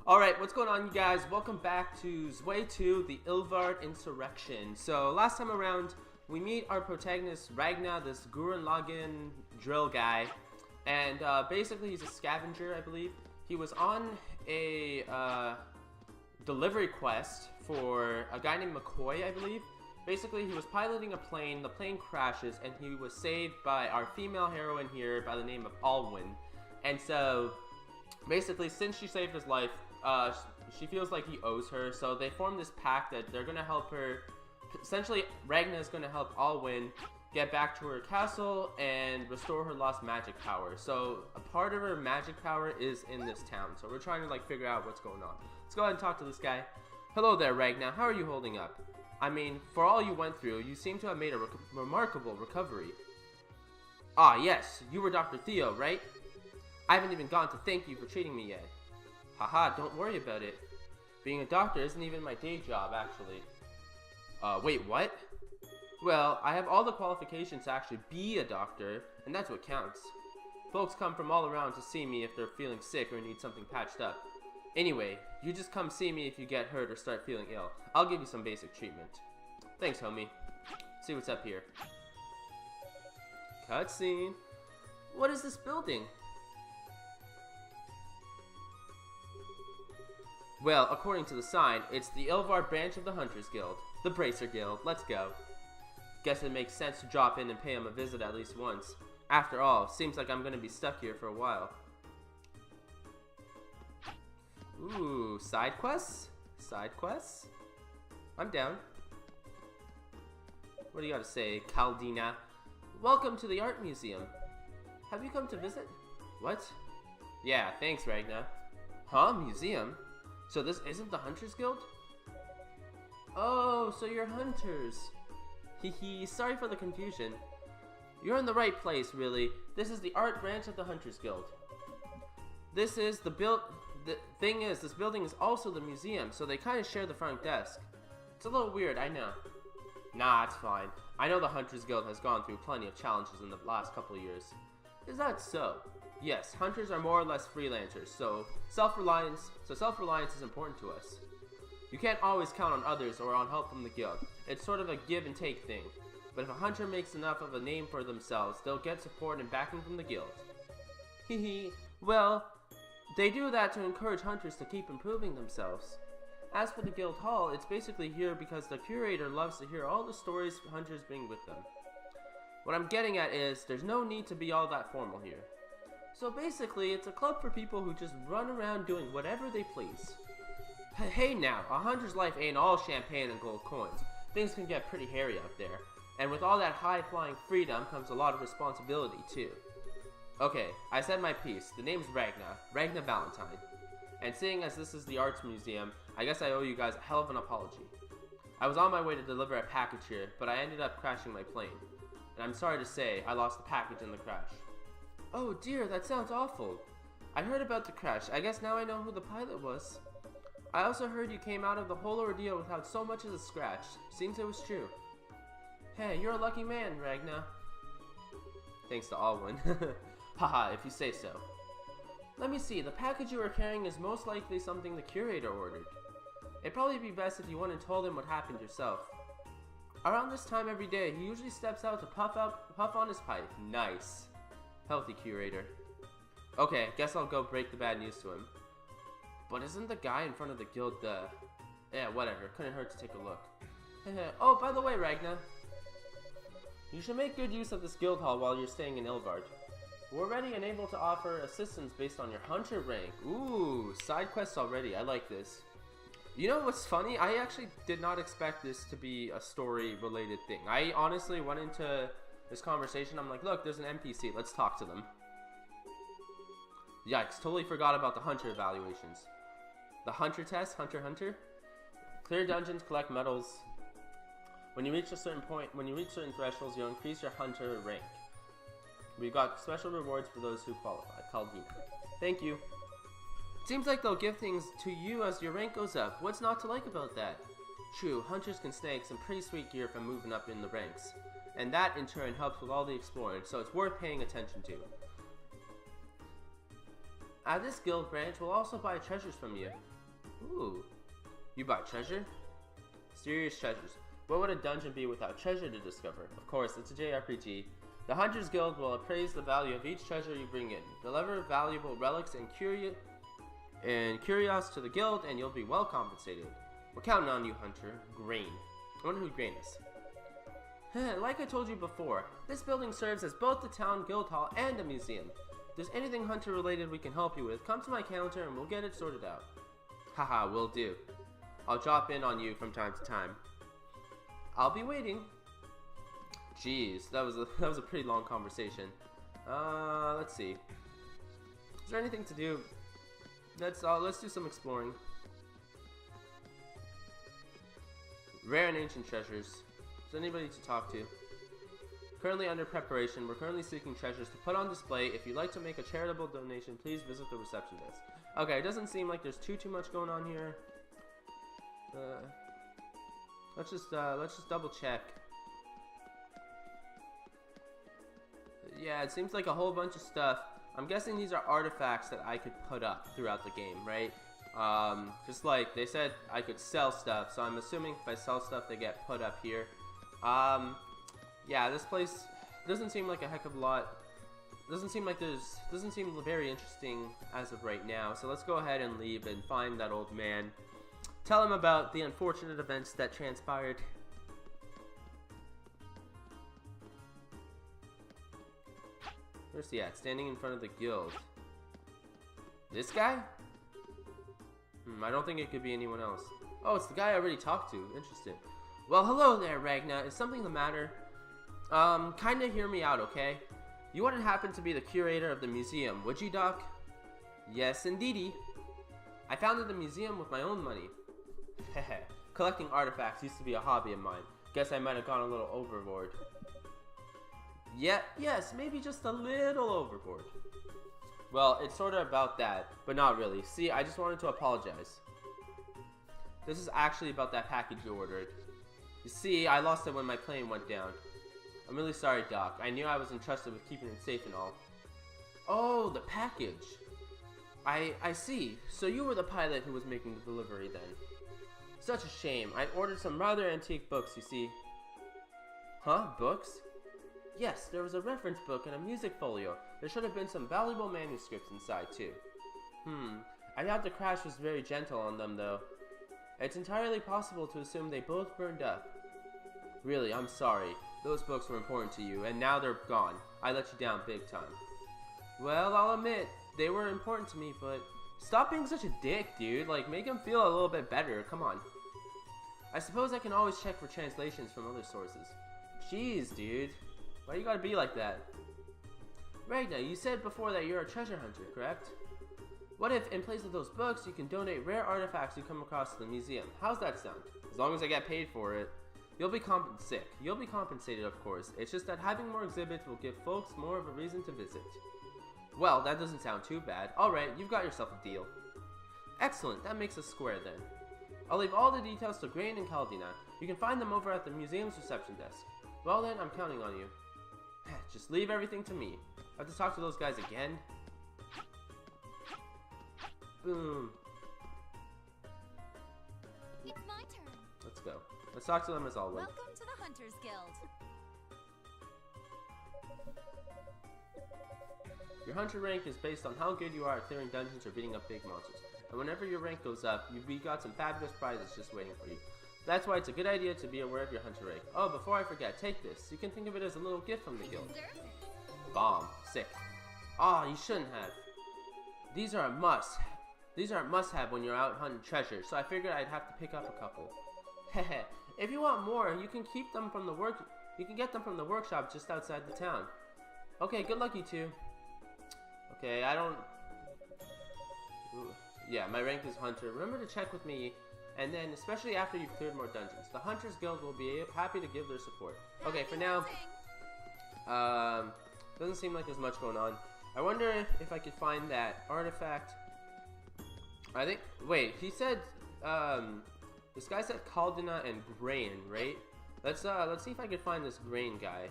Alright, what's going on, you guys? Welcome back to Zwei II, the Ilvard Insurrection. So, last time around, we meet our protagonist, Ragna, this Gurren Lagann drill guy. And basically, he's a scavenger, I believe. He was on a delivery quest for a guy named McCoy, I believe. Basically, he was piloting a plane, the plane crashes, and he was saved by our female heroine here by the name of Alwen. And so, basically, since she saved his life, she feels like he owes her, so they form this pact that they're going to help her. Essentially, Ragna is going to help Alwen get back to her castle and restore her lost magic power. So, a part of her magic power is in this town, so we're trying to figure out what's going on. Let's go ahead and talk to this guy. Hello there, Ragna. How are you holding up? I mean, for all you went through, you seem to have made a remarkable recovery. Ah, yes, you were Dr. Theo, right? I haven't even gone to thank you for treating me yet. Haha, don't worry about it. Being a doctor isn't even my day job, actually. Wait, what? Well, I have all the qualifications to actually be a doctor, and that's what counts. Folks come from all around to see me if they're feeling sick or need something patched up. Anyway, you just come see me if you get hurt or start feeling ill. I'll give you some basic treatment. Thanks, homie. Let's see what's up here. Cutscene. What is this building? Well, according to the sign, it's the Ilvard branch of the Hunters Guild. The Bracer Guild. Let's go. Guess it makes sense to drop in and pay him a visit at least once. After all, seems like I'm gonna be stuck here for a while. Ooh, side quests? Side quests? I'm down. What do you gotta say, Caldina? Welcome to the art museum. Have you come to visit? What? Yeah, thanks, Ragna. Huh? Museum? So this isn't the Hunters Guild? Oh, so you're hunters. Hehe, sorry for the confusion. You're in the right place, really. This is the art branch of the Hunters Guild. This is the thing is, this building is also the museum, so they kind of share the front desk. It's a little weird, I know. Nah, it's fine. I know the Hunters Guild has gone through plenty of challenges in the last couple of years. Is that so? Yes, hunters are more or less freelancers, so self-reliance is important to us. You can't always count on others or on help from the guild. It's sort of a give and take thing. But if a hunter makes enough of a name for themselves, they'll get support and backing from the guild. Hehe, well, they do that to encourage hunters to keep improving themselves. As for the guild hall, it's basically here because the curator loves to hear all the stories hunters bring with them. What I'm getting at is, there's no need to be all that formal here. So basically, it's a club for people who just run around doing whatever they please. Hey now, a hunter's life ain't all champagne and gold coins. Things can get pretty hairy out there. And with all that high-flying freedom comes a lot of responsibility, too. Okay, I said my piece. The name's Ragna Valentine. And seeing as this is the arts museum, I guess I owe you guys a hell of an apology. I was on my way to deliver a package here, but I ended up crashing my plane. And I'm sorry to say, I lost the package in the crash. Oh dear, that sounds awful. I heard about the crash. I guess now I know who the pilot was. I also heard you came out of the whole ordeal without so much as a scratch. Seems it was true. Hey, you're a lucky man, Ragna. Thanks to Alwen. Haha, if you say so. Let me see, the package you were carrying is most likely something the curator ordered. It'd probably be best if you went and told him what happened yourself. Around this time every day, he usually steps out to puff on his pipe. Nice. Healthy curator. Okay, guess I'll go break the bad news to him. But isn't the guy in front of the guild yeah, whatever. Couldn't hurt to take a look. Oh, by the way, Ragna. You should make good use of this guild hall while you're staying in Ilvard. We're ready and able to offer assistance based on your hunter rank. Ooh, side quests already. I like this. You know what's funny? I actually did not expect this to be a story-related thing. I honestly went into this conversation, I'm like, look, there's an NPC, let's talk to them. Yikes, totally forgot about the hunter evaluations. The hunter test, hunter. Clear dungeons, collect medals. When you reach a certain point, when you reach certain thresholds, you'll increase your hunter rank. We've got special rewards for those who qualify. Caldina. Thank you. Seems like they'll give things to you as your rank goes up. What's not to like about that? True, hunters can snag some pretty sweet gear from moving up in the ranks. And that in turn helps with all the exploring, so it's worth paying attention to. At this guild branch, we'll also buy treasures from you. Ooh. You buy treasure? Mysterious treasures. What would a dungeon be without treasure to discover? Of course, it's a JRPG. The Hunters Guild will appraise the value of each treasure you bring in. Deliver valuable relics and curios to the guild, and you'll be well compensated. We're counting on you, Hunter. Grain. I wonder who Grain is. Like I told you before, this building serves as both the town guild hall and a museum. If there's anything Hunter related we can help you with, come to my counter and we'll get it sorted out. Haha, will do. I'll drop in on you from time to time. I'll be waiting. Jeez, that was a pretty long conversation. Let's see. Is there anything to do? Let's do some exploring. Rare and ancient treasures. Is there anybody to talk to? Currently under preparation. We're currently seeking treasures to put on display. If you'd like to make a charitable donation, please visit the reception desk. Okay, it doesn't seem like there's too much going on here. Let's just double check. Yeah, it seems like a whole bunch of stuff. I'm guessing these are artifacts that I could put up throughout the game, right? Just like they said I could sell stuff, so I'm assuming if I sell stuff they get put up here. Yeah, this place doesn't seem like a heck of a lot. Doesn't seem very interesting as of right now. So let's go ahead and leave and find that old man. Tell him about the unfortunate events that transpired. Where's he at? Standing in front of the guild. This guy? I don't think it could be anyone else. Oh, it's the guy I already talked to. Interesting. Well, hello there, Ragna. Is something the matter? Kinda hear me out, okay? You wouldn't happen to be the curator of the museum, would you, Doc? Yes, indeedy. I founded the museum with my own money. Heh. Collecting artifacts used to be a hobby of mine. Guess I might have gone a little overboard. Yeah, yes, maybe just a little overboard. Well, it's sort of about that, but not really. See, I just wanted to apologize. This is actually about that package you ordered. You see, I lost it when my plane went down. I'm really sorry, Doc. I knew I was entrusted with keeping it safe and all. Oh, the package. I see. So you were the pilot who was making the delivery then. Such a shame. I ordered some rather antique books, you see. Huh? Books? Yes, there was a reference book and a music folio. There should have been some valuable manuscripts inside, too. I doubt the crash was very gentle on them, though. It's entirely possible to assume they both burned up. Really, I'm sorry. Those books were important to you, and now they're gone. I let you down big time. Well, I'll admit, they were important to me, but... Stop being such a dick, dude. Like, make him feel a little bit better. Come on. I suppose I can always check for translations from other sources. Jeez, dude. Why you gotta be like that? Ragna, you said before that you're a treasure hunter, correct? What if, in place of those books, you can donate rare artifacts you come across to the museum? How's that sound? As long as I get paid for it. You'll be compensated, of course. It's just that having more exhibits will give folks more of a reason to visit. Well, that doesn't sound too bad. Alright, you've got yourself a deal. Excellent, that makes us square then. I'll leave all the details to Grain and Caldina. You can find them over at the museum's reception desk. Well then, I'm counting on you. Just leave everything to me. I have to talk to those guys again? Boom. It's my turn. Let's go. Let's talk to them as always. Welcome to the Hunters Guild. Your hunter rank is based on how good you are at clearing dungeons or beating up big monsters. And whenever your rank goes up, you've got some fabulous prizes just waiting for you. That's why it's a good idea to be aware of your hunter rank. Oh, before I forget, take this. You can think of it as a little gift from the guild. Bomb. Sick. Aw, you shouldn't have. These are a must-have when you're out hunting treasure, so I figured I'd have to pick up a couple. Hehe. If you want more, you can keep them from the get them from the workshop just outside the town. Okay, good luck, you two. Okay, I don't... Ooh. Yeah, my rank is hunter. Remember to check with me, and then, especially after you've cleared more dungeons. The Hunters Guild will be happy to give their support. Okay, for now, doesn't seem like there's much going on. I wonder if I could find that artifact. I think, wait, he said, this guy said Caldina and Grain, right? Let's see if I can find this Grain guy.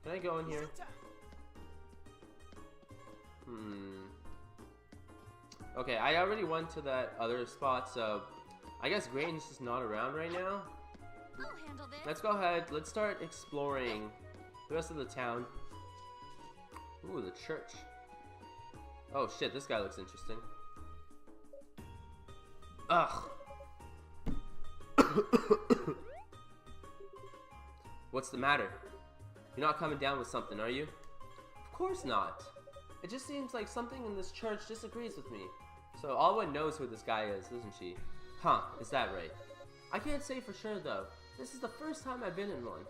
Can I go in here? Okay, I already went to that other spot, so I guess Grain's just not around right now. I'll handle this. Let's go ahead. Let's start exploring the rest of the town. Ooh, the church. Oh shit, this guy looks interesting. Ugh. What's the matter? You're not coming down with something, are you? Of course not. It just seems like something in this church disagrees with me. So Alwen knows who this guy is, doesn't she? Huh, is that right? I can't say for sure though. This is the first time I've been in one.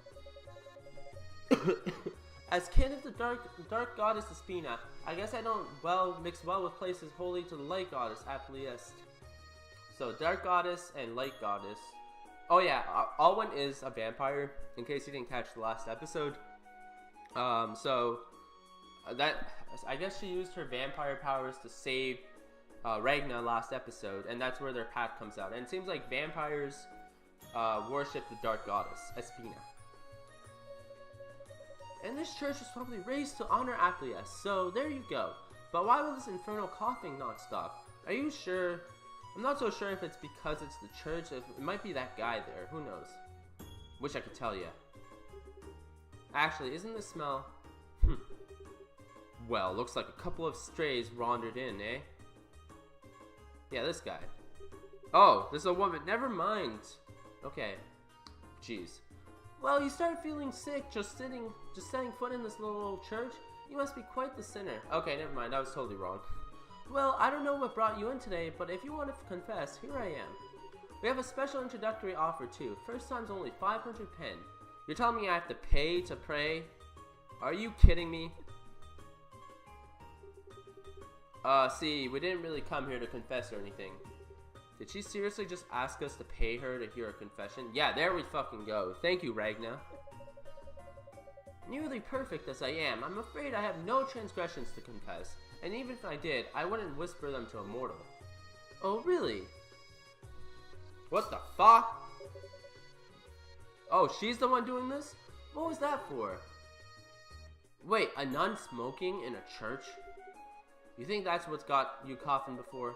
As kin of the dark goddess Espina, I guess I don't mix well with places holy to the light goddess Apliest. So dark goddess and light goddess. Oh yeah, Alwen is a vampire, in case you didn't catch the last episode. That I guess she used her vampire powers to save Ragna last episode, and that's where their pact comes out. And it seems like vampires worship the dark goddess Espina. And this church was probably raised to honor Apliest, so there you go. But why will this infernal coughing not stop? Are you sure? I'm not so sure if it's because it's the church. It might be that guy there. Who knows? Wish I could tell you. Actually, isn't the smell... Well, looks like a couple of strays wandered in, eh? Yeah, this guy. Oh, there's a woman. Never mind. Okay. Jeez. Well, you start feeling sick just setting foot in this little old church? You must be quite the sinner. Okay, never mind. I was totally wrong. Well, I don't know what brought you in today, but if you want to confess, here I am. We have a special introductory offer too. First time's only 500 pen. You're telling me I have to pay to pray? Are you kidding me? See, we didn't really come here to confess or anything. Did she seriously just ask us to pay her to hear a confession? Yeah, there we fucking go. Thank you, Ragna. Nearly perfect as I am, I'm afraid I have no transgressions to confess. And even if I did, I wouldn't whisper them to a mortal. Oh, really? What the fuck? Oh, she's the one doing this? What was that for? Wait, a nun smoking in a church? You think that's what's got you coughing before?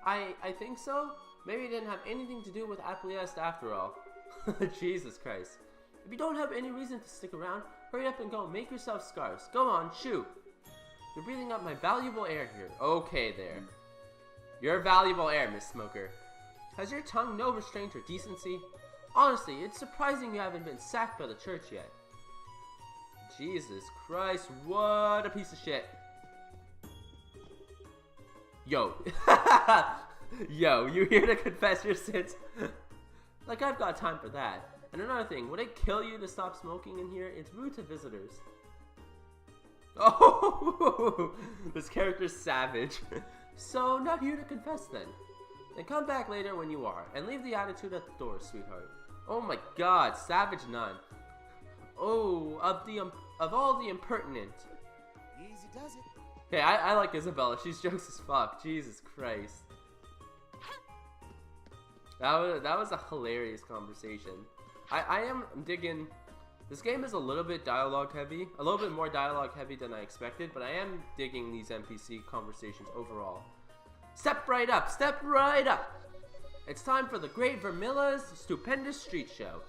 I think so. Maybe it didn't have anything to do with Apliest after all. Jesus Christ. If you don't have any reason to stick around, hurry up and go. Make yourself scarce. Go on, shoot. You're breathing up my valuable air here. Okay there. Your valuable air, Miss Smoker. Has your tongue no restraint or decency? Honestly, it's surprising you haven't been sacked by the church yet. Jesus Christ, what a piece of shit. Yo. Yo, you here to confess your sins? Like I've got time for that. And another thing, would it kill you to stop smoking in here? It's rude to visitors. Oh, this character's savage. So, not here to confess then. Then come back later when you are, and leave the attitude at the door, sweetheart. Oh my god, savage nun. Oh, of all the impertinent. Easy does it. Hey, I like Isabella. She's jokes as fuck. Jesus Christ. That was a hilarious conversation. I am digging. This game is a little bit dialogue heavy, a little bit more dialogue heavy than I expected, but I am digging these NPC conversations overall. Step right up, step right up. It's time for the Great Vermilla's stupendous street show.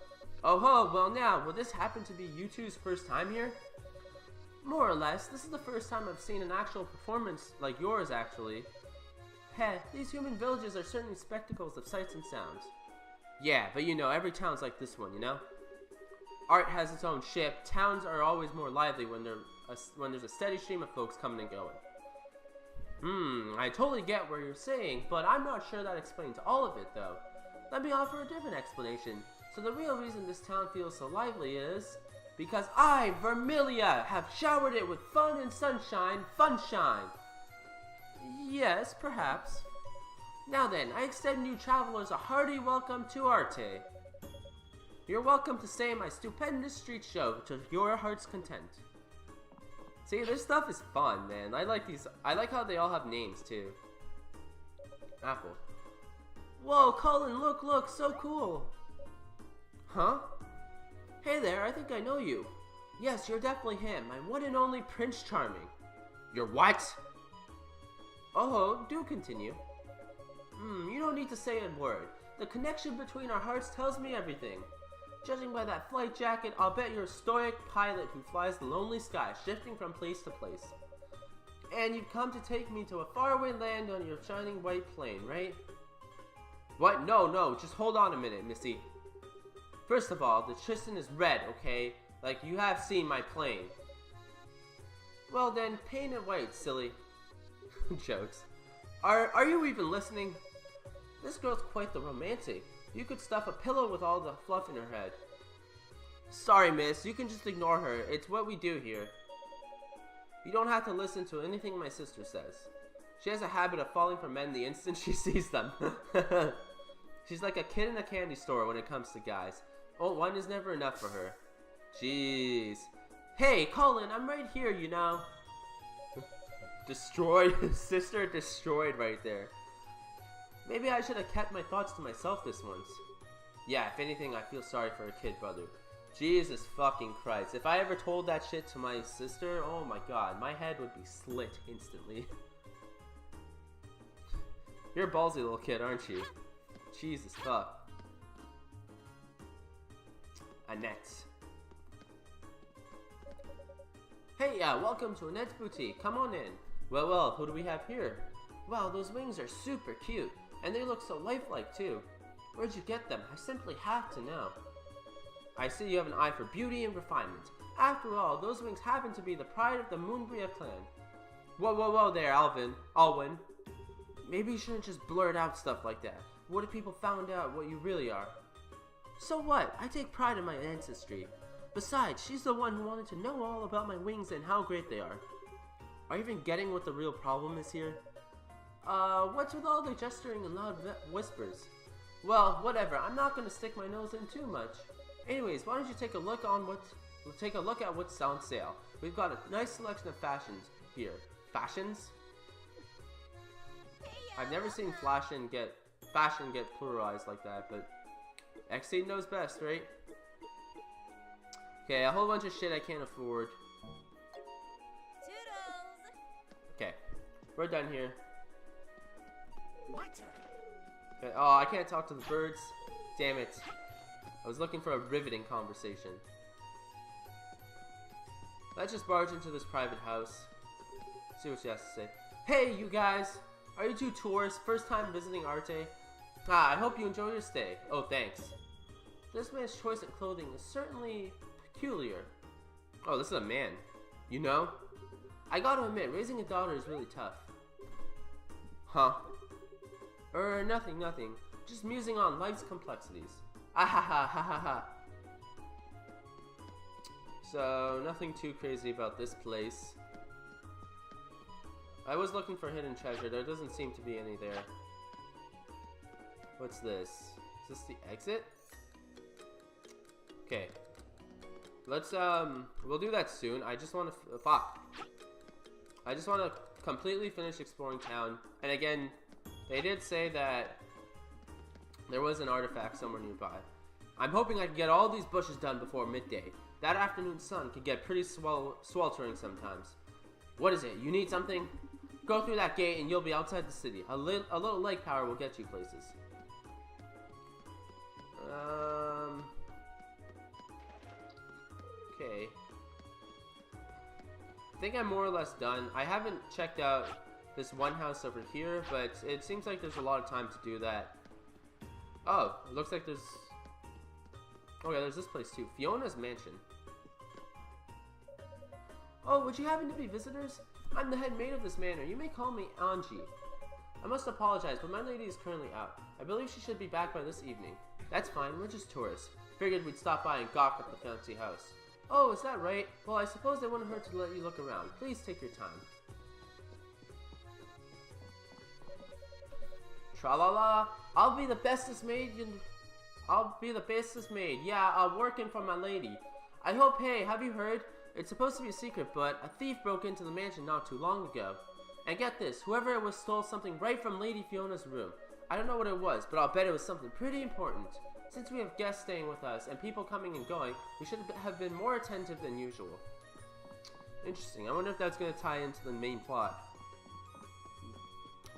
Oh ho, well now, will this happen to be you two's first time here? More or less, this is the first time I've seen an actual performance like yours actually. Heh, these human villages are certainly spectacles of sights and sounds. Yeah, but you know, every town's like this one, you know? Art has its own ship. Towns are always more lively when there's a steady stream of folks coming and going. I totally get what you're saying, but I'm not sure that explains all of it though. Let me offer a different explanation. So the real reason this town feels so lively is because I, Vermilla, have showered it with fun and sunshine, funshine. Yes, perhaps. Now then, I extend new travelers a hearty welcome to Arte. You're welcome to stay in my stupendous street show to your heart's content. See, this stuff is fun, man. I like these. I like how they all have names too. Apple. Whoa, Colin, look, so cool. Huh? Hey there, I think I know you. Yes, you're definitely him, my one and only Prince Charming. You're what? Oh, do continue. You don't need to say a word. The connection between our hearts tells me everything. Judging by that flight jacket, I'll bet you're a stoic pilot who flies the lonely sky, shifting from place to place. And you've come to take me to a faraway land on your shining white plane, right? What? No, just hold on a minute, Missy. First of all, the Tristan is red, okay? Like, you have seen my plane. Well then, paint it white, silly. Jokes. Are you even listening? This girl's quite the romantic. You could stuff a pillow with all the fluff in her head. Sorry, miss, you can just ignore her. It's what we do here. You don't have to listen to anything my sister says. She has a habit of falling for men the instant she sees them. She's like a kid in a candy store when it comes to guys. Oh, one is never enough for her. Jeez. Hey, Colin, I'm right here, you know. Destroyed. Sister destroyed right there. Maybe I should have kept my thoughts to myself this once. Yeah, if anything, I feel sorry for her kid brother. Jesus fucking Christ. If I ever told that shit to my sister, oh my god, my head would be slit instantly. You're a ballsy little kid, aren't you? Jesus fuck. Annette. Hey, welcome to Annette's Boutique. Come on in. Well, who do we have here? Wow, those wings are super cute. And they look so lifelike, too. Where'd you get them? I simply have to know. I see you have an eye for beauty and refinement. After all, those wings happen to be the pride of the Moonbria clan. Whoa there, Alwen. Maybe you shouldn't just blurt out stuff like that. What if people found out what you really are? So what? I take pride in my ancestry. Besides, she's the one who wanted to know all about my wings and how great they are. Are you even getting what the real problem is here? What's with all the gesturing and loud whispers? Well, whatever. I'm not gonna stick my nose in too much. Anyways, why don't you take a look at what's on sale? We've got a nice selection of fashions here. Fashions? I've never seen fashion get pluralized like that, but XSeed knows best, right? Okay, a whole bunch of shit I can't afford. Toodles! Okay, we're done here. My turn. Okay, oh, I can't talk to the birds. Damn it. I was looking for a riveting conversation. Let's just barge into this private house. See what she has to say. Hey, you guys! Are you two tourists? First time visiting Arte? I hope you enjoy your stay. Oh, thanks. This man's choice in clothing is certainly peculiar. Oh, this is a man. You know? I gotta admit, raising a daughter is really tough. Huh? Nothing. Just musing on life's complexities. Ha. So, nothing too crazy about this place. I was looking for hidden treasure. There doesn't seem to be any there. What's this? Is this the exit? Okay. Let's, we'll do that soon. I just want to, I just want to completely finish exploring town. And again, they did say that there was an artifact somewhere nearby. I'm hoping I can get all these bushes done before midday. That afternoon sun can get pretty sweltering sometimes. What is it? You need something? Go through that gate and you'll be outside the city. A little lake power will get you places. Okay. I think I'm more or less done. I haven't checked out this one house over here, but it seems like there's a lot of time to do that. Oh, it looks like there's... Oh yeah, there's this place too. Fiona's mansion. Oh, would you happen to be visitors? I'm the head maid of this manor. You may call me Anji. I must apologize, but my lady is currently out. I believe she should be back by this evening. That's fine, we're just tourists. Figured we'd stop by and gawk at the fancy house. Oh, is that right? Well, I suppose it wouldn't hurt to let you look around. Please take your time. Tra-la-la! I'll be the bestest maid Yeah, working for my lady. I hope, hey, have you heard? It's supposed to be a secret, but a thief broke into the mansion not too long ago. And get this, whoever it was stole something right from Lady Fiona's room. I don't know what it was, but I'll bet it was something pretty important. Since we have guests staying with us and people coming and going, we should have been more attentive than usual. Interesting. I wonder if that's going to tie into the main plot.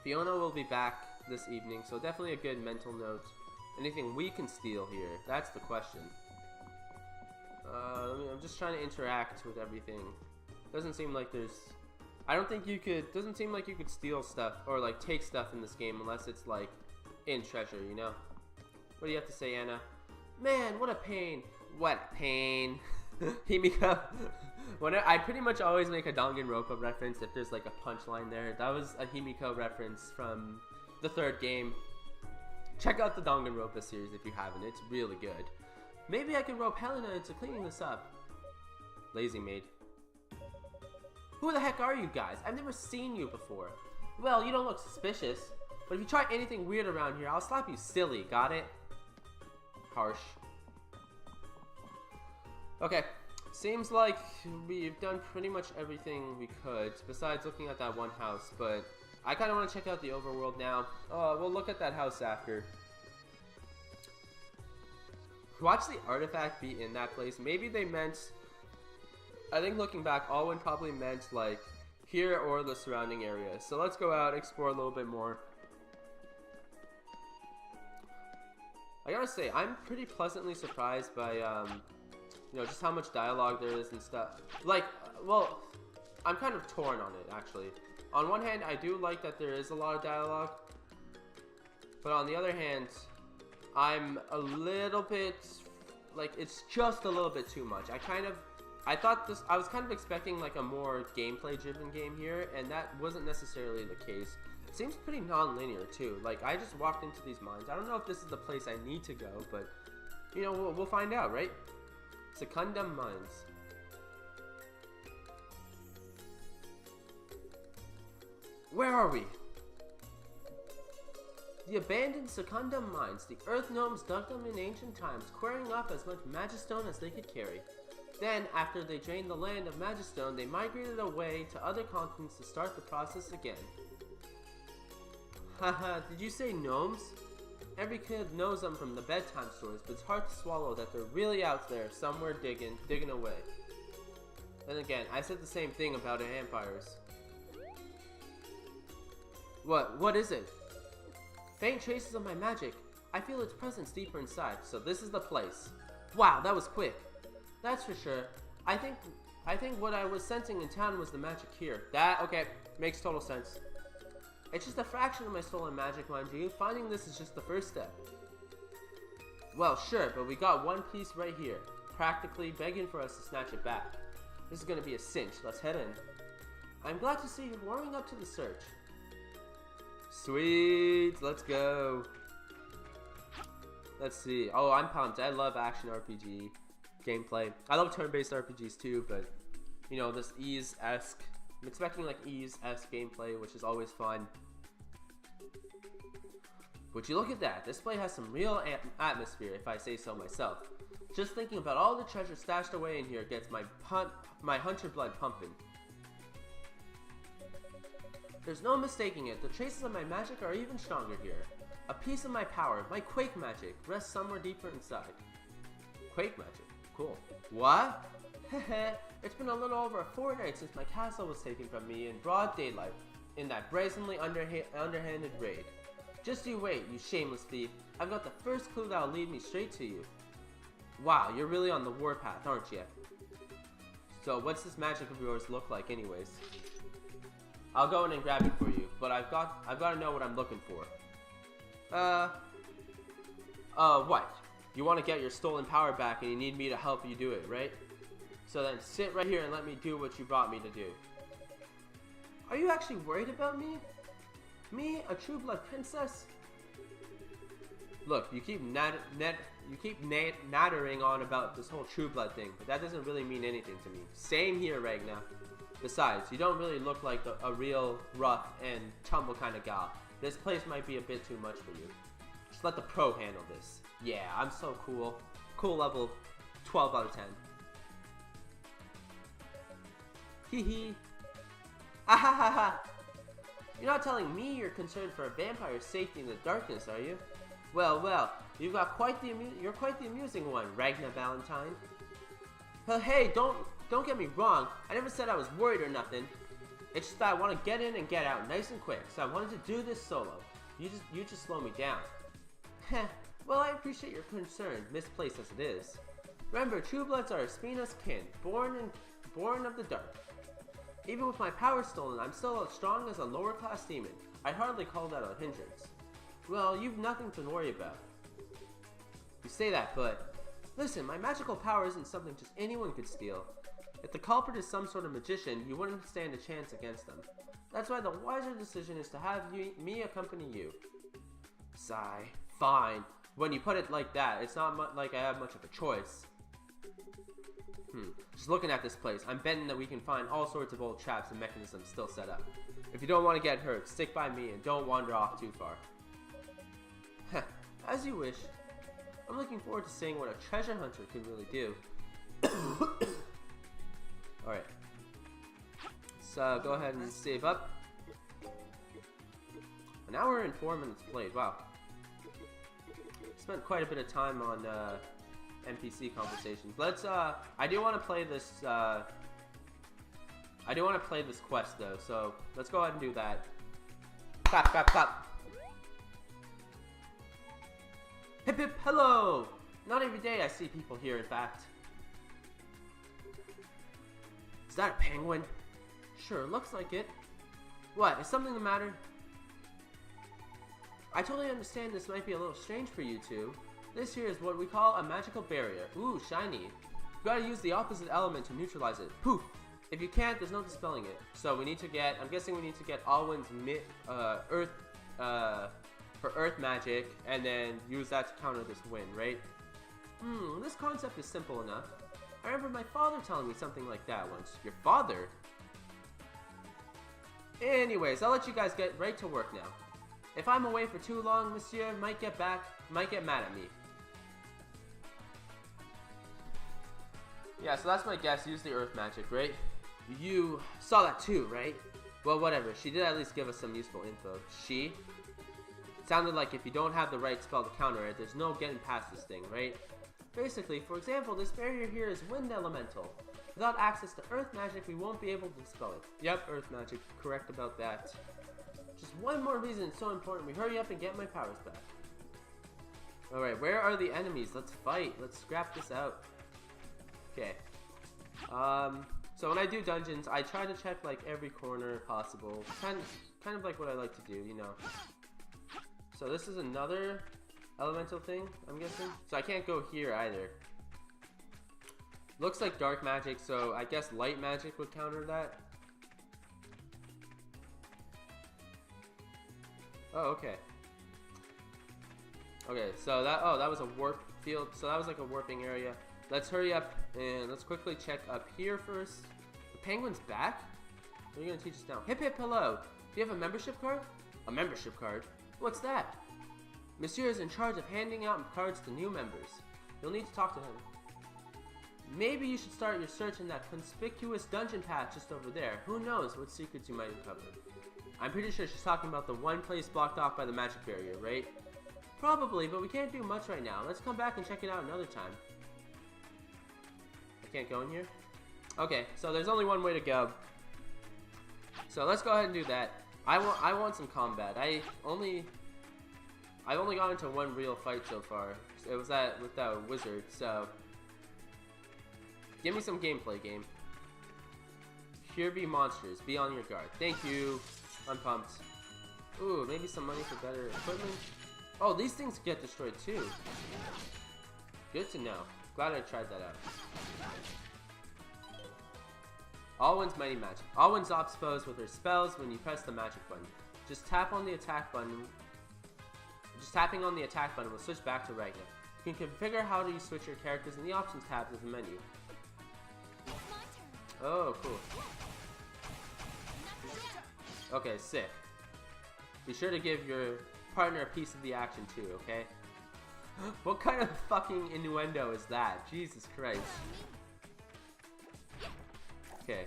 Fiona will be back this evening, so definitely a good mental note. Anything we can steal here? That's the question. I'm just trying to interact with everything. Doesn't seem like there's... I don't think you could... Doesn't seem like you could steal stuff or like take stuff in this game unless it's like in treasure, you know? What do you have to say, Anna? Man, what a pain. What a pain. Himiko. I pretty much always make a Danganronpa reference if there's like a punchline there. That was a Himiko reference from the 3rd game. Check out the Danganronpa series if you haven't. It's really good. Maybe I can rope Helena into cleaning this up. Lazy maid. Who the heck are you guys? I've never seen you before. Well, you don't look suspicious. But if you try anything weird around here, I'll slap you silly. Got it? Harsh. Okay. Seems like we've done pretty much everything we could, besides looking at that one house, but I kind of want to check out the overworld now. We'll look at that house after. Watch the artifact be in that place. Maybe they meant... I think looking back, Alwen probably meant like here or the surrounding area. So let's go out, explore a little bit more. I gotta say, I'm pretty pleasantly surprised by, you know, just how much dialogue there is and stuff. Like, well, I'm kind of torn on it, actually. On one hand, I do like that there is a lot of dialogue. But on the other hand, I'm a little bit, like, it's just a little bit too much. I was kind of expecting, like, a more gameplay-driven game here, and that wasn't necessarily the case. It seems pretty non-linear, too. Like, I just walked into these mines. I don't know if this is the place I need to go, but, you know, we'll find out, right? Secundum Mines. Where are we? The Abandoned Secundum Mines. The Earth Gnomes dug them in ancient times, quarrying up as much Magistone as they could carry. Then, after they drained the land of Magistone, they migrated away to other continents to start the process again. Haha, did you say gnomes? Every kid knows them from the bedtime stories, but it's hard to swallow that they're really out there, somewhere digging away. Then again, I said the same thing about vampires. What is it? Faint traces of my magic. I feel its presence deeper inside, so this is the place. Wow, that was quick. That's for sure. I think what I was sensing in town was the magic here. Okay, makes total sense. It's just a fraction of my stolen magic, mind you. Finding this is just the first step. Well, sure, but we got one piece right here, practically begging for us to snatch it back. This is gonna be a cinch. Let's head in. I'm glad to see you warming up to the search. Sweet, let's go. Let's see. Oh, I'm pumped. I love action RPG gameplay. I love turn-based RPGs too, but you know, this Ys-esque. I'm expecting like Ys-esque gameplay, which is always fun. Would you look at that? This play has some real atmosphere, if I say so myself. Just thinking about all the treasure stashed away in here gets my hunter blood pumping. There's no mistaking it. The traces of my magic are even stronger here. A piece of my power, my quake magic, rests somewhere deeper inside. Quake magic? Cool. What? Heh. It's been a little over a fortnight since my castle was taken from me in broad daylight, in that brazenly underhanded raid. Just you wait, you shameless thief. I've got the first clue that'll lead me straight to you. Wow, you're really on the warpath, aren't you? So what's this magic of yours look like anyways? I'll go in and grab it for you, but I've got to know what I'm looking for. What? You want to get your stolen power back and you need me to help you do it, right? So then sit right here and let me do what you brought me to do. Are you actually worried about me? Me, a true blood princess? Look, you keep nattering on about this whole true blood thing, but that doesn't really mean anything to me. Same here, Ragna. Besides, you don't really look like a real rough and tumble kind of gal. This place might be a bit too much for you. Just let the pro handle this. Yeah, I'm so cool. Cool level 12 out of 10. Hee hee. Ahahaha. You're not telling me you're concerned for a vampire's safety in the darkness, are you? Well, you're quite the amusing one, Ragna Valentine. Hey, don't get me wrong. I never said I was worried or nothing. It's just that I want to get in and get out nice and quick, so I wanted to do this solo. You just slow me down. Heh, well, I appreciate your concern, misplaced as it is. Remember, true bloods are Fionas kin, born of the dark. Even with my power stolen, I'm still as strong as a lower class demon. I'd hardly call that a hindrance. Well, you've nothing to worry about. You say that, but listen, my magical power isn't something just anyone could steal. If the culprit is some sort of magician, you wouldn't stand a chance against them. That's why the wiser decision is to have me accompany you. Sigh. Fine. When you put it like that, it's not like I have much of a choice. Just looking at this place, I'm betting that we can find all sorts of old traps and mechanisms still set up. If you don't want to get hurt, stick by me and don't wander off too far. Heh, as you wish. I'm looking forward to seeing what a treasure hunter could really do. Alright. Let's go ahead and save up. An hour and 4 minutes played, wow. Spent quite a bit of time on NPC conversations. Let's I do want to play this quest though, so let's go ahead and do that. Clap, clap, clap. Hip hip hello! Not every day I see people here, in fact. Is that a penguin? Sure, looks like it. What, is something the matter? I totally understand this might be a little strange for you two. This here is what we call a magical barrier. Ooh, shiny. You gotta use the opposite element to neutralize it. Poof! If you can't, there's no dispelling it. So we need to get, I'm guessing we need to get Alwen's earth magic, and then use that to counter this wind, right? This concept is simple enough. I remember my father telling me something like that once. Your father? Anyways, I'll let you guys get right to work now. If I'm away for too long, Monsieur might get mad at me. Yeah, so that's my guess. Use the earth magic, right? You saw that too, right? Well, whatever. She did at least give us some useful info. She? It sounded like if you don't have the right spell to counter it, there's no getting past this thing, right? Basically, for example, this barrier here is wind elemental. Without access to earth magic, we won't be able to dispel it. Yep, earth magic. Correct about that. Just one more reason it's so important. We hurry up and get my powers back. Alright, where are the enemies? Let's fight. Let's scrap this out. Okay. So when I do dungeons, I try to check like every corner possible. Kind of like what I like to do, you know. So this is another elemental thing, I'm guessing. So I can't go here either. Looks like dark magic, so I guess light magic would counter that. Oh, okay. Okay, so that was a warp field. So that was like a warping area. Let's hurry up and let's quickly check up here first. The penguin's back? What are you gonna teach us now? Hip hip hello. Do you have a membership card? A membership card? What's that? Monsieur is in charge of handing out cards to new members. You'll need to talk to him. Maybe you should start your search in that conspicuous dungeon path just over there. Who knows what secrets you might uncover. I'm pretty sure she's talking about the one place blocked off by the magic barrier, right? Probably, but we can't do much right now. Let's come back and check it out another time. I can't go in here? Okay, so there's only one way to go. So let's go ahead and do that. I want some combat. I've only gone into one real fight so far. It was that with that wizard, so give me some gameplay, game. Here be monsters. Be on your guard. Thank you. I'm pumped. Ooh, maybe some money for better equipment. Oh, these things get destroyed too. Good to know. Glad I tried that out. Alwen's mighty magic. Alwen stops foes with her spells when you press the magic button. Just tap on the attack button. Just tapping on the attack button will switch back to Ragna. You can configure how to switch your characters in the options tab of the menu. Oh, cool. Okay, sick. Be sure to give your partner a piece of the action too, okay? What kind of fucking innuendo is that? Jesus Christ. Okay.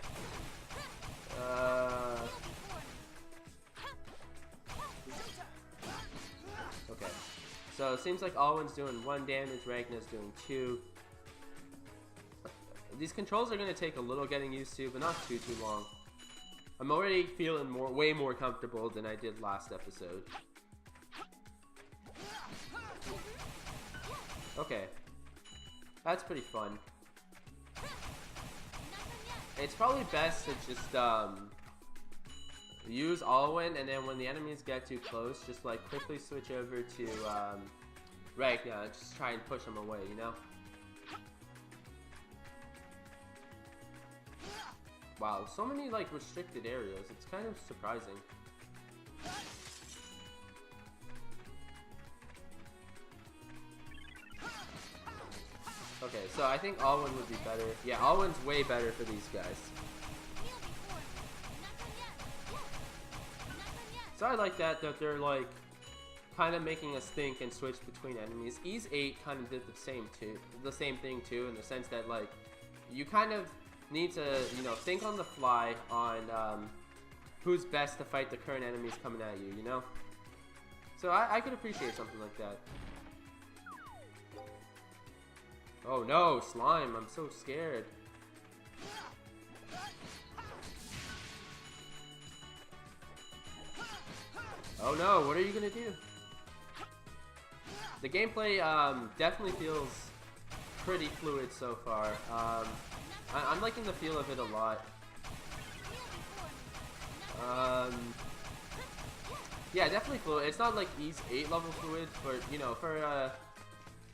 Okay. So it seems like Alwen's doing 1 damage, Ragna's doing 2. These controls are going to take a little getting used to, but not too long. I'm already feeling way more comfortable than I did last episode. Okay. That's pretty fun. It's probably best to just, use Alwen, and then when the enemies get too close, just, like, quickly switch over to, Ragna and just try and push them away, you know? Wow, so many, like, restricted areas. It's kind of surprising. Okay, so I think Alwen would be better. Yeah, Alwen's way better for these guys. So I like that they're like kind of making us think and switch between enemies. Ys 8 kind of did the same thing too, in the sense that like you kind of need to, you know, think on the fly on who's best to fight the current enemies coming at you, you know? So I could appreciate something like that. Oh no, slime, I'm so scared. Oh no, what are you gonna do? The gameplay definitely feels pretty fluid so far. I'm liking the feel of it a lot. Yeah, definitely fluid. It's not like Ys 8 level fluid, but you know, for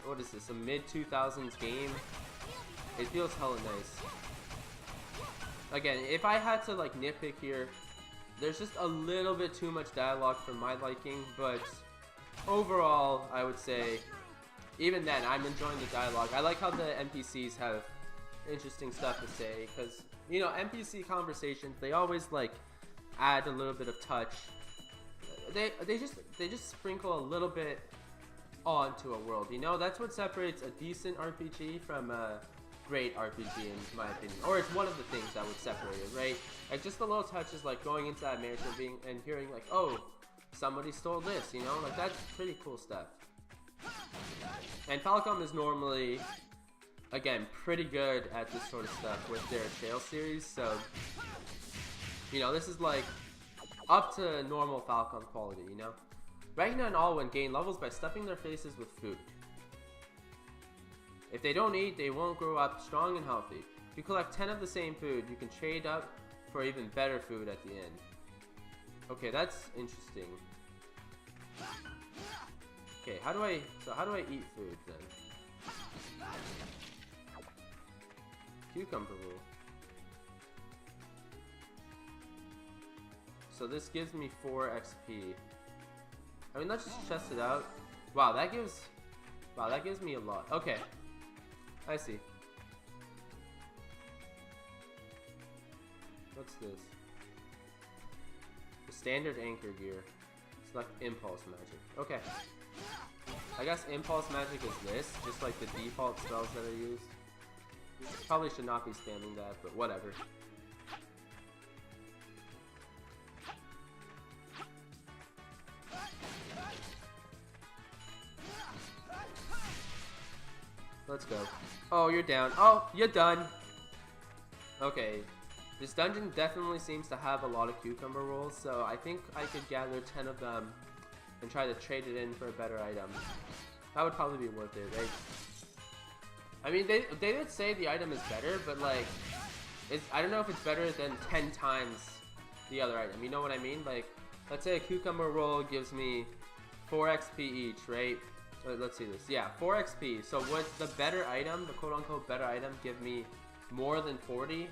what is this, a mid-2000s game? It feels hella nice. Again, if I had to like nitpick here, there's just a little bit too much dialogue for my liking, but overall, I would say, even then, I'm enjoying the dialogue. I like how the NPCs have interesting stuff to say, because, you know, NPC conversations, they always, like, add a little bit of touch. They just sprinkle a little bit onto a world, you know? That's what separates a decent RPG from a great RPG, in my opinion. Or it's one of the things that would separate it, right? Like, just the little touches, like going into that mansion and hearing, like, oh, somebody stole this, you know? Like, that's pretty cool stuff. And Falcom is normally, again, pretty good at this sort of stuff with their Tales series, so, you know, this is, like, up to normal Falcom quality, you know? Ragna and Alwen gain levels by stuffing their faces with food. If they don't eat, they won't grow up strong and healthy. If you collect 10 of the same food, you can trade up for even better food at the end. Okay, that's interesting. Okay, how do I eat food then? Cucumber rule. So this gives me 4 XP. I mean, let's just test it out. Wow, that gives me a lot. Okay. I see. What's this? The standard anchor gear. Select impulse magic. Okay. I guess impulse magic is this, just like the default spells that are used. Probably should not be spamming that, but whatever. Let's go. Oh, you're down. Oh, you're done. Okay. This dungeon definitely seems to have a lot of cucumber rolls, so I think I could gather 10 of them and try to trade it in for a better item. That would probably be worth it, right? I mean, they did say the item is better, but like, I don't know if it's better than 10 times the other item. You know what I mean? Like, let's say a cucumber roll gives me 4 XP each, right? Let's see this. Yeah, 4 XP. So would the better item, the quote-unquote better item, give me more than 40?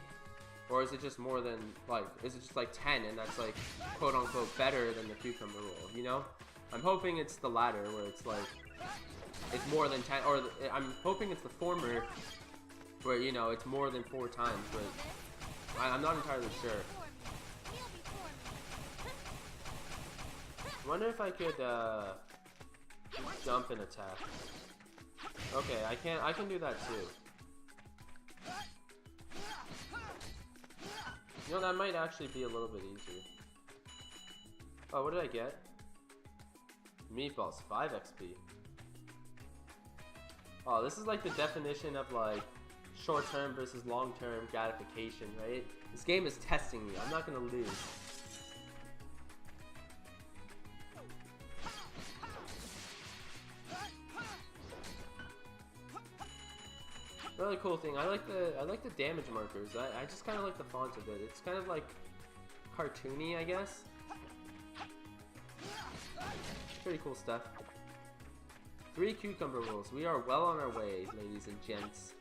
Or is it just more than, like, is it just like 10 and that's like, quote-unquote better than the cucumber roll, you know? I'm hoping it's the latter, where it's like, it's more than 10, or I'm hoping it's the former, where, you know, it's more than 4 times, but I'm not entirely sure. I wonder if I could, jump and attack. Okay, I can do that too. You know, that might actually be a little bit easier. Oh, what did I get? Meatballs, 5 XP. Oh, this is like the definition of like short-term versus long-term gratification, right? This game is testing me. I'm not gonna lose. Really cool thing. I like the damage markers. I just kind of like the font of it. It's kind of like cartoony, I guess. Pretty cool stuff. 3 cucumber rolls. We are well on our way, ladies and gents.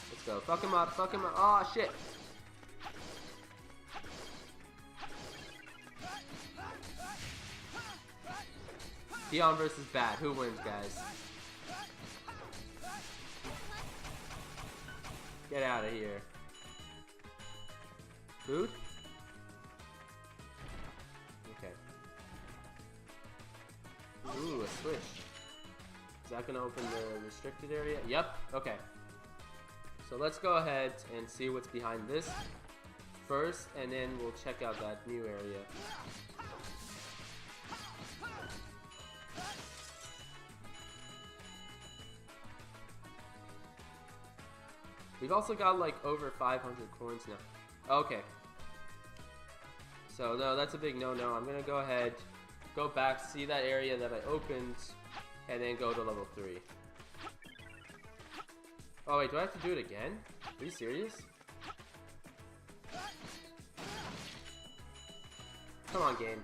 Let's go. Fuck him up. Fuck him up. Oh shit. Theon versus Bat. Who wins, guys? Get out of here. Food? Okay. Ooh, a switch. Is that gonna open the restricted area? Yep. Okay. So let's go ahead and see what's behind this first, and then we'll check out that new area. We've also got like over 500 coins now. Okay. So no, that's a big no-no. I'm gonna go ahead, go back, see that area that I opened, and then go to level 3. Oh wait, do I have to do it again? Are you serious? Come on, game.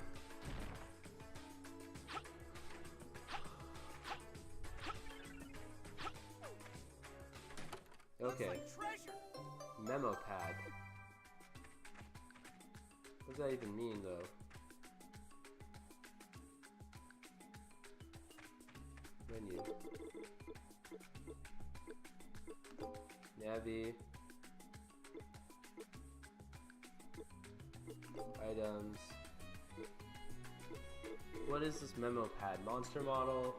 Okay. Memo pad. What does that even mean, though? Menu. Navi. Items. What is this memo pad? Monster model.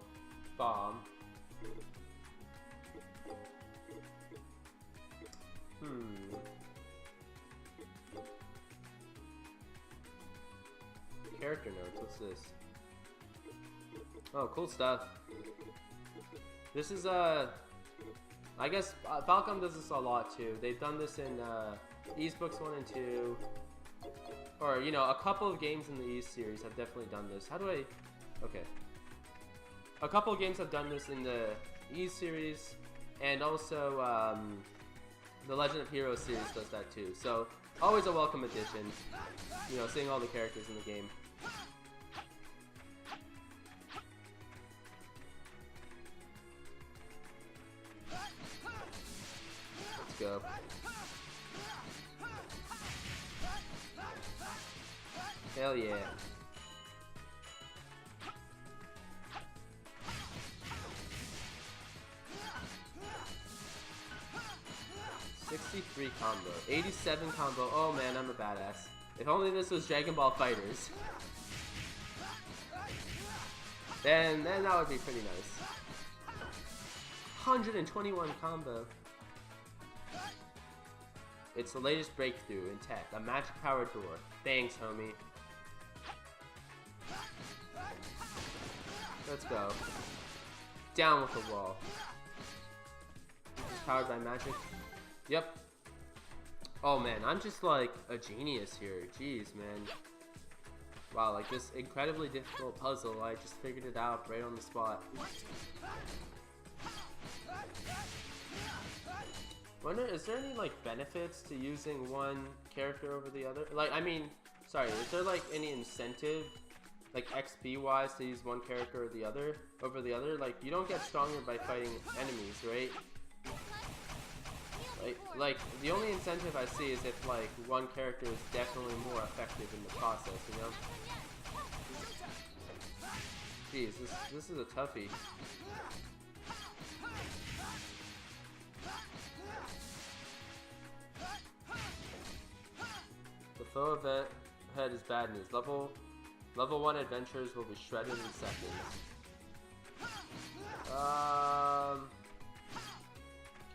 Bomb. Character notes, what's this? Oh, cool stuff. This is, I guess, Falcom does this a lot too. They've done this in, Ys Books 1 and 2. Or, you know, a couple of games in the Ys series have definitely done this. How do I... Okay. A couple of games have done this in the Ys series, and also, the Legend of Heroes series does that too. So, always a welcome addition. You know, seeing all the characters in the game. Let's go. Hell yeah. $63 combo, 87 combo. Oh man, I'm a badass. If only this was Dragon Ball FighterZ. Then that would be pretty nice. 121 combo. It's the latest breakthrough in tech, a magic-powered door. Thanks, homie. Let's go. Down with the wall. It's powered by magic. Yep. Oh man, I'm just like a genius here. Jeez, man. Wow, like this incredibly difficult puzzle, I just figured it out right on the spot. Wonder, is there any like benefits to using one character over the other? Like, I mean, sorry, is there like any incentive, like XP wise, to use one character or the other over the other? Like, you don't get stronger by fighting enemies, right? Like, the only incentive I see is if, like, one character is definitely more effective in the process, you know? Jeez, this is a toughie. The foe event ahead is bad news. Level 1 adventures will be shredded in seconds.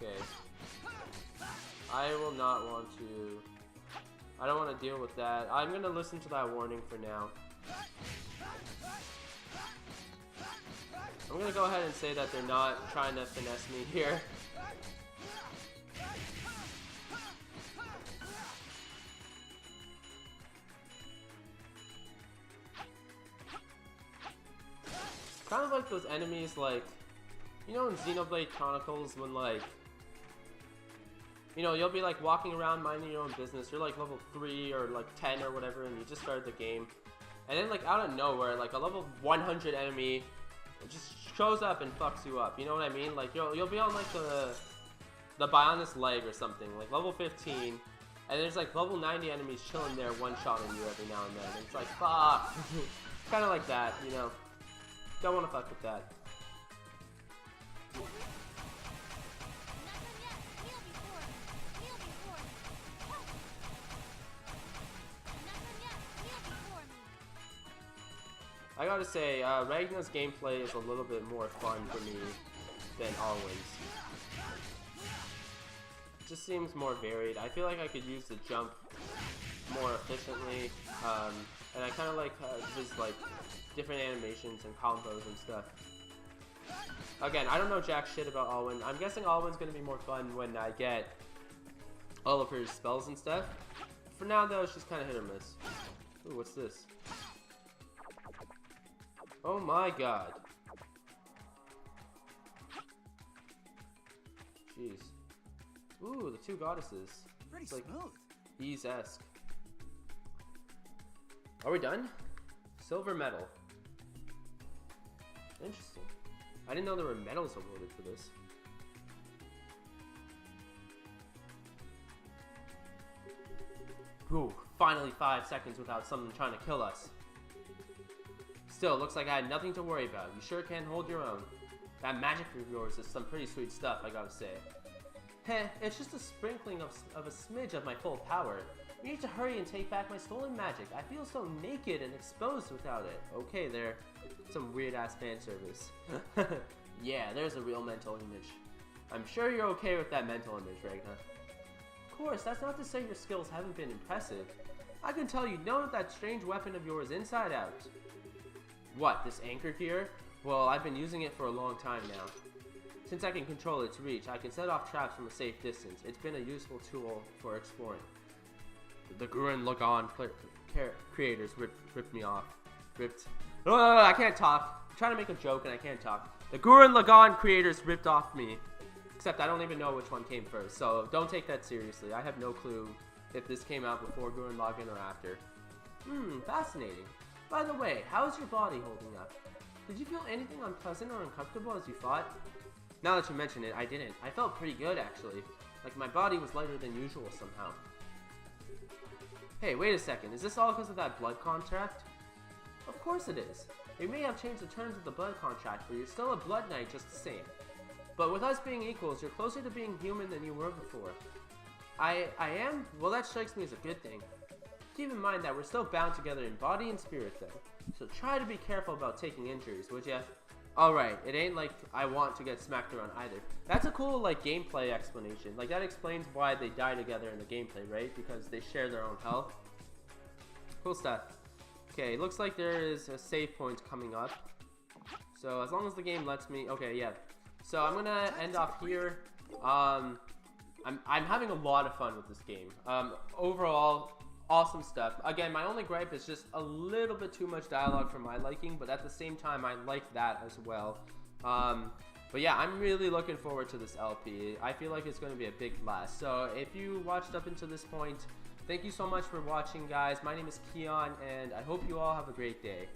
Okay. I will not want to... I don't want to deal with that. I'm going to listen to that warning for now. I'm gonna go ahead and say that they're not trying to finesse me here. Kind of like those enemies, like, you know in Xenoblade Chronicles when, like, you know, you'll be like walking around minding your own business, you're like level 3 or like 10 or whatever, and you just started the game, and then like out of nowhere, like a level 100 enemy just shows up and fucks you up, you know what I mean? Like you'll be on like the Bionis leg or something, like level 15, and there's like level 90 enemies chilling there one-shotting you every now and then, and it's like, fuck. Kind of like that, you know. Don't want to fuck with that. I gotta say, Ragna's gameplay is a little bit more fun for me than Alwen's. It just seems more varied. I feel like I could use the jump more efficiently, and I kind of like just like different animations and combos and stuff. Again, I don't know jack shit about Alwen. I'm guessing Alwen's gonna be more fun when I get all of her spells and stuff. For now, though, it's just kind of hit or miss. Ooh, what's this? Oh my god. Jeez. Ooh, the two goddesses. Pretty it's like smooth. Ys-esque. Are we done? Silver medal. Interesting. I didn't know there were medals awarded for this. Ooh, finally 5 seconds without something trying to kill us. Still, looks like I had nothing to worry about. You sure can hold your own. That magic of yours is some pretty sweet stuff, I gotta say. Heh, it's just a sprinkling of a smidge of my full power. We need to hurry and take back my stolen magic. I feel so naked and exposed without it. Okay there. Some weird ass fan service. Yeah, there's a real mental image. I'm sure you're okay with that mental image, Ragna. Of course, that's not to say your skills haven't been impressive. I can tell you know that strange weapon of yours inside out. What, this anchor gear? Well, I've been using it for a long time now. Since I can control its reach, I can set off traps from a safe distance. It's been a useful tool for exploring. The Gurren Lagann creators ripped me off. I can't talk. I'm trying to make a joke and I can't talk. The Gurren Lagann creators ripped off me. Except I don't even know which one came first, so don't take that seriously. I have no clue if this came out before Gurren Lagann or after. Fascinating. By the way, how's your body holding up? Did you feel anything unpleasant or uncomfortable as you fought? Now that you mention it, I didn't. I felt pretty good, actually. Like my body was lighter than usual somehow. Hey, wait a second. Is this all because of that blood contract? Of course it is. We may have changed the terms of the blood contract, but you're still a blood knight just the same. But with us being equals, you're closer to being human than you were before. I am? Well, that strikes me as a good thing. Keep in mind that we're still bound together in body and spirit, though. So try to be careful about taking injuries, would ya? Alright, it ain't like I want to get smacked around either. That's a cool, like, gameplay explanation. Like, that explains why they die together in the gameplay, right? Because they share their own health. Cool stuff. Okay, looks like there is a save point coming up. So, as long as the game lets me... Okay, yeah. So, I'm gonna end off here. I'm having a lot of fun with this game. Overall... awesome stuff. Again, my only gripe is just a little bit too much dialogue for my liking, but at the same time, I like that as well. But yeah, I'm really looking forward to this LP. I feel like it's going to be a big blast. So if you watched up until this point, thank you so much for watching, guys. My name is Keon, and I hope you all have a great day.